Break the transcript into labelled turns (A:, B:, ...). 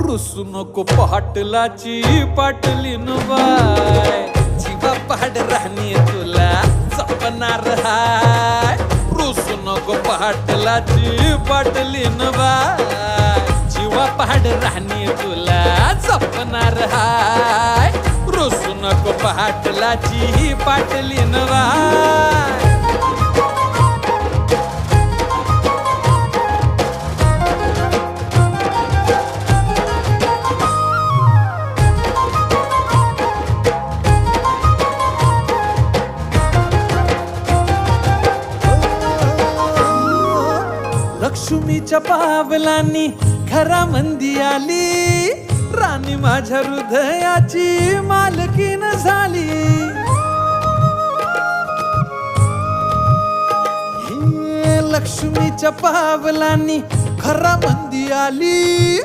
A: रुसू नको पाटलाची पाटलीन बाय, जीवा पाड राहणी तुला जपणार हाय. रुसू नको पाटलाची पाटलीन बाय, जीवा पाड राहणी तुला जपणार हाय. रुसू नको पाटलाची पाटलीन बाय. लक्ष्मीच्या पावलांनी घरामंदी आली, राणी माझ्या हृदयाची मालकीन झाली. हे लक्ष्मीच्या पावलांनी घरामंदी आली,